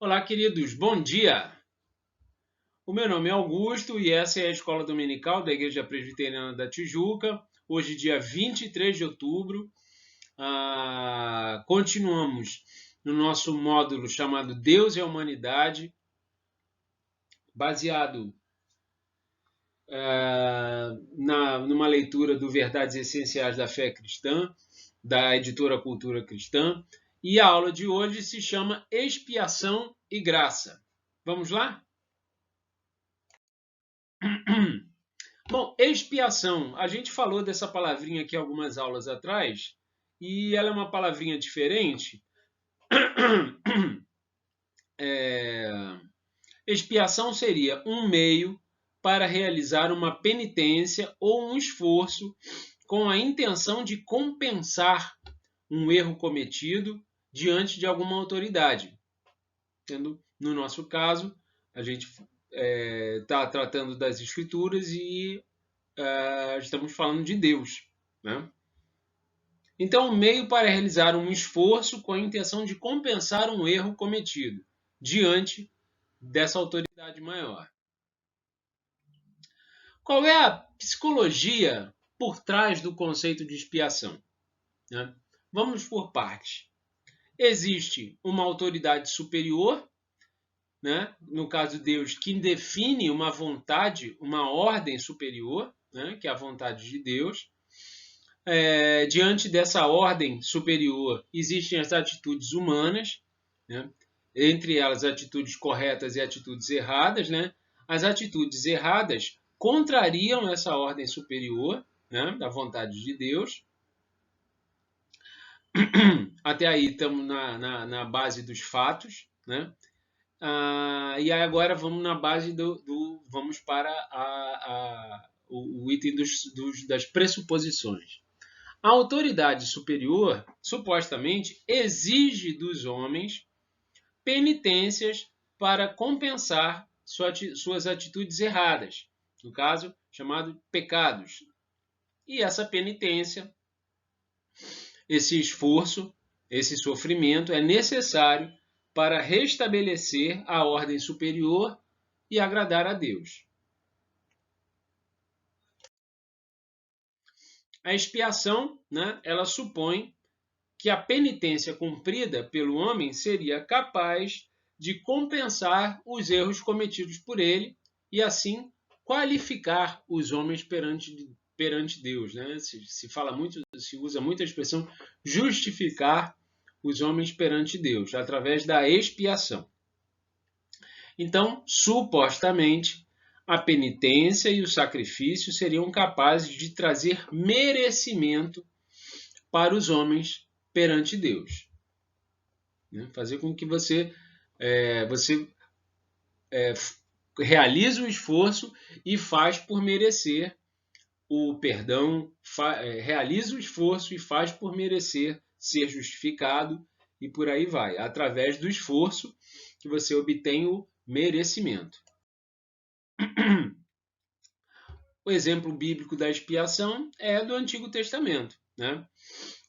Olá, queridos, bom dia! O meu nome é Augusto e essa é a Escola Dominical da Igreja Presbiteriana da Tijuca. Hoje, dia 23 de outubro, continuamos no nosso módulo chamado Deus e a Humanidade, baseado numa leitura do Verdades Essenciais da Fé Cristã, da editora Cultura Cristã. E a aula de hoje se chama Expiação e Graça. Vamos lá? Bom, expiação. A gente falou dessa palavrinha aqui algumas aulas atrás e ela é uma palavrinha diferente. Expiação seria um meio para realizar uma penitência ou um esforço com a intenção de compensar um erro cometido diante de alguma autoridade. No nosso caso, a gente está tratando das Escrituras e estamos falando de Deus, né? Então, um meio para realizar um esforço com a intenção de compensar um erro cometido diante dessa autoridade maior. Qual é a psicologia por trás do conceito de expiação? Né? Vamos por partes. Existe uma autoridade superior, né? No caso de Deus, que define uma vontade, uma ordem superior, né? Que é a vontade de Deus. Diante dessa ordem superior, existem as atitudes humanas, né? Entre elas atitudes corretas e atitudes erradas. Né? As atitudes erradas contrariam essa ordem superior, né? Da vontade de Deus. Até aí estamos na base dos fatos. Né? E aí agora vamos na base vamos para o item das pressuposições. A autoridade superior, supostamente, exige dos homens penitências para compensar suas atitudes erradas, no caso, chamado pecados. E essa penitência, esse esforço, esse sofrimento é necessário para restabelecer a ordem superior e agradar a Deus. A expiação, né, ela supõe que a penitência cumprida pelo homem seria capaz de compensar os erros cometidos por ele e, assim, qualificar os homens perante Deus. Né? Se usa muito a expressão justificar os homens perante Deus, através da expiação. Então, supostamente, a penitência e o sacrifício seriam capazes de trazer merecimento para os homens perante Deus. Fazer com que você realize o esforço e faz por merecer o perdão, realiza o esforço e faz por merecer ser justificado e por aí vai. Através do esforço que você obtém o merecimento. O exemplo bíblico da expiação é do Antigo Testamento. Né?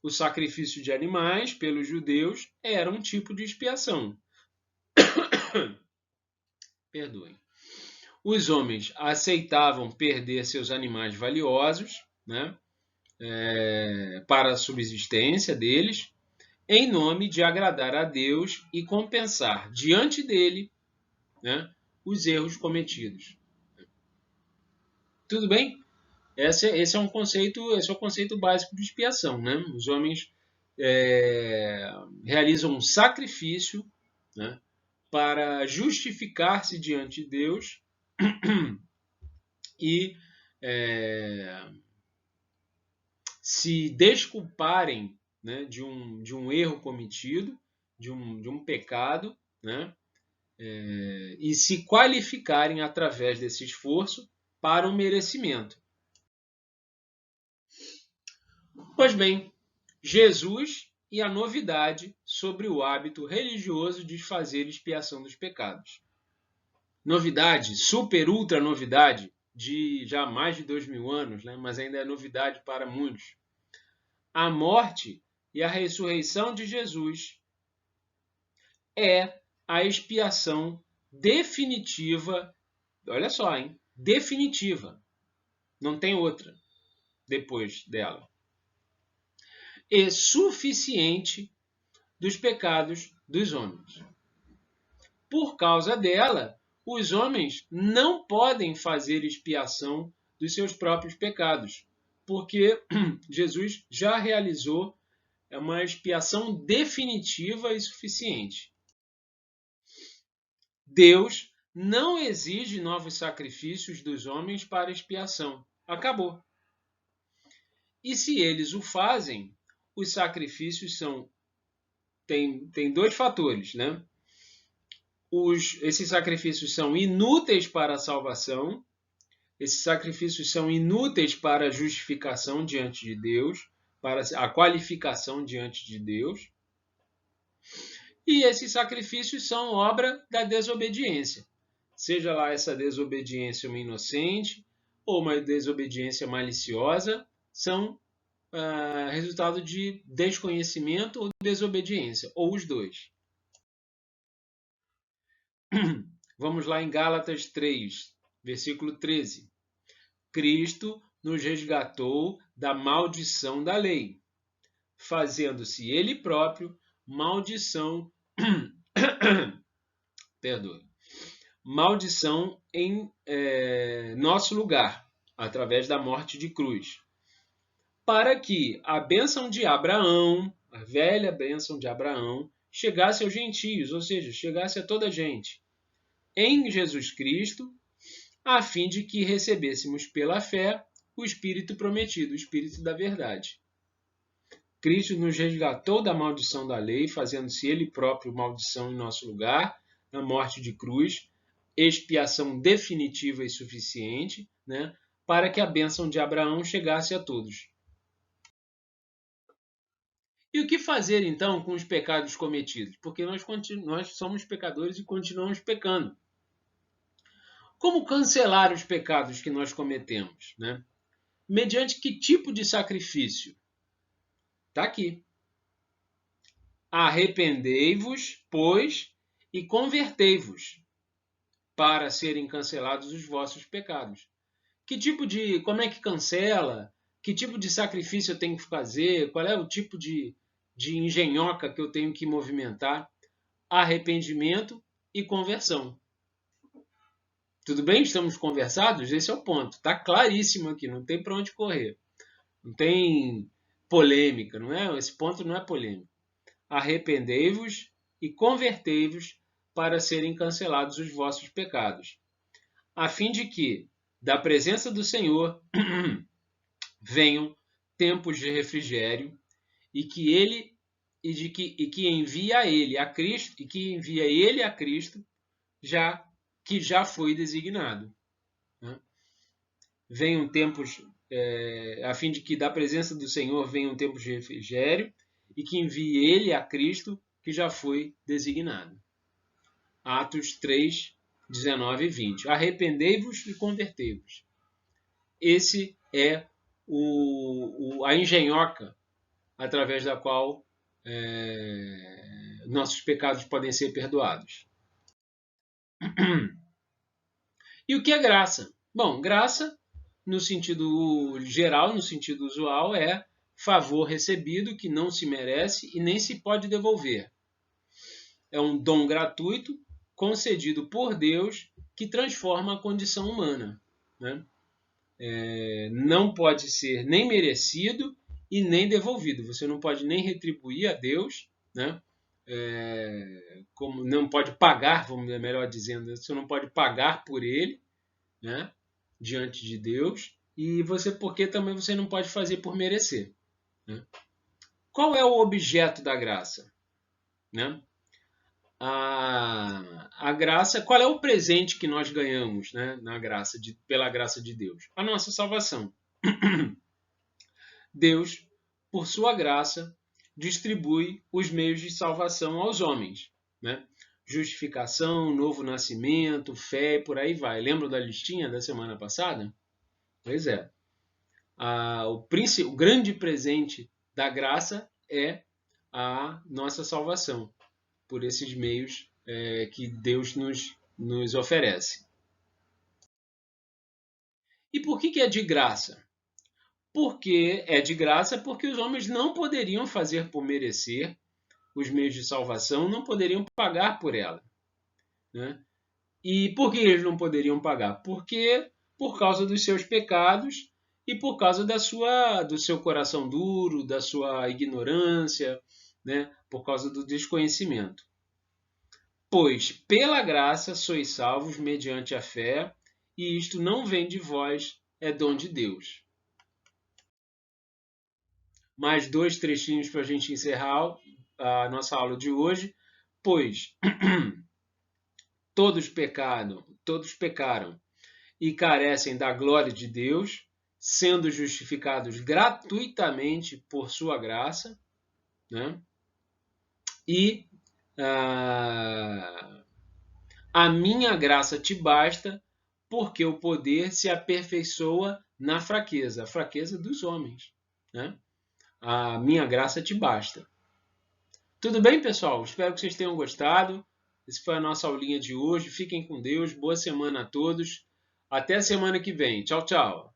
O sacrifício de animais pelos judeus era um tipo de expiação. Perdoem. Os homens aceitavam perder seus animais valiosos, né, para a subsistência deles, em nome de agradar a Deus e compensar diante dele, né, os erros cometidos. Tudo bem? Esse é o conceito básico de expiação. Né? Os homens realizam um sacrifício, né, para justificar-se diante de Deus e se desculparem, né, de um erro cometido, de um pecado, né, e se qualificarem através desse esforço para o merecimento. Pois bem, Jesus e a novidade sobre o hábito religioso de fazer expiação dos pecados. Novidade, super ultra novidade, de já mais de 2000 anos, né? Mas ainda é novidade para muitos. A morte e a ressurreição de Jesus é a expiação definitiva, olha só, hein? Definitiva. Não tem outra depois dela. E suficiente dos pecados dos homens. Por causa dela, os homens não podem fazer expiação dos seus próprios pecados, porque Jesus já realizou uma expiação definitiva e suficiente. Deus não exige novos sacrifícios dos homens para expiação. Acabou. E se eles o fazem, os sacrifícios tem dois fatores, né? Esses sacrifícios são inúteis para a salvação, esses sacrifícios são inúteis para a justificação diante de Deus, para a qualificação diante de Deus, e esses sacrifícios são obra da desobediência. Seja lá essa desobediência uma inocente ou uma desobediência maliciosa, são resultado de desconhecimento ou desobediência, ou os dois. Vamos lá em Gálatas 3, versículo 13. Cristo nos resgatou da maldição da lei, fazendo-se ele próprio maldição maldição em nosso lugar, através da morte de cruz, para que a bênção de Abraão, a velha bênção de Abraão, chegasse aos gentios, ou seja, chegasse a toda a gente, em Jesus Cristo, a fim de que recebêssemos pela fé o Espírito prometido, o Espírito da verdade. Cristo nos resgatou da maldição da lei, fazendo-se ele próprio maldição em nosso lugar, na morte de cruz, expiação definitiva e suficiente, né, para que a bênção de Abraão chegasse a todos. E o que fazer, então, com os pecados cometidos? Porque nós somos pecadores e continuamos pecando. Como cancelar os pecados que nós cometemos, né? Mediante que tipo de sacrifício? Está aqui. Arrependei-vos, pois, e convertei-vos, para serem cancelados os vossos pecados. Como é que cancela? Que tipo de sacrifício eu tenho que fazer? Qual é o tipo de engenhoca que eu tenho que movimentar? Arrependimento e conversão. Tudo bem? Estamos conversados? Esse é o ponto. Está claríssimo aqui, não tem para onde correr. Não tem polêmica, não é? Esse ponto não é polêmico. Arrependei-vos e convertei-vos para serem cancelados os vossos pecados, a fim de que, da presença do Senhor, venham tempos de refrigério e que envia ele a Cristo que já foi designado, né? Venham tempos, a fim de que da presença do Senhor venham tempos de refrigério e que envie ele a Cristo que já foi designado. Atos 3, 19 e 20. Arrependei-vos e convertei-vos. Esse é a engenhoca através da qual nossos pecados podem ser perdoados. E o que é graça? Bom, graça, no sentido geral, no sentido usual, é favor recebido que não se merece e nem se pode devolver. É um dom gratuito concedido por Deus que transforma a condição humana, né? Não pode ser nem merecido e nem devolvido. Você não pode nem retribuir a Deus, né? Como não pode pagar, melhor dizendo, você não pode pagar por ele, né? Diante de Deus, e porque também você não pode fazer por merecer, né? Qual é o objeto da graça, né? A graça, qual é o presente que nós ganhamos, né, pela graça de Deus? A nossa salvação. Deus, por sua graça, distribui os meios de salvação aos homens, né? Justificação, novo nascimento, fé, por aí vai. Lembra da listinha da semana passada? Pois é. O grande presente da graça é a nossa salvação, por esses meios que Deus nos oferece. E por que é de graça? Porque é de graça porque os homens não poderiam fazer por merecer os meios de salvação, não poderiam pagar por ela, né? E por que eles não poderiam pagar? Porque por causa dos seus pecados e por causa do seu coração duro, da sua ignorância, né? Por causa do desconhecimento. Pois pela graça sois salvos mediante a fé, e isto não vem de vós, é dom de Deus. Mais 2 trechinhos para a gente encerrar a nossa aula de hoje. Pois todos pecaram e carecem da glória de Deus, sendo justificados gratuitamente por sua graça, né? E a minha graça te basta, porque o poder se aperfeiçoa na fraqueza, a fraqueza dos homens, né? A minha graça te basta. Tudo bem, pessoal? Espero que vocês tenham gostado. Essa foi a nossa aulinha de hoje. Fiquem com Deus. Boa semana a todos. Até a semana que vem. Tchau, tchau.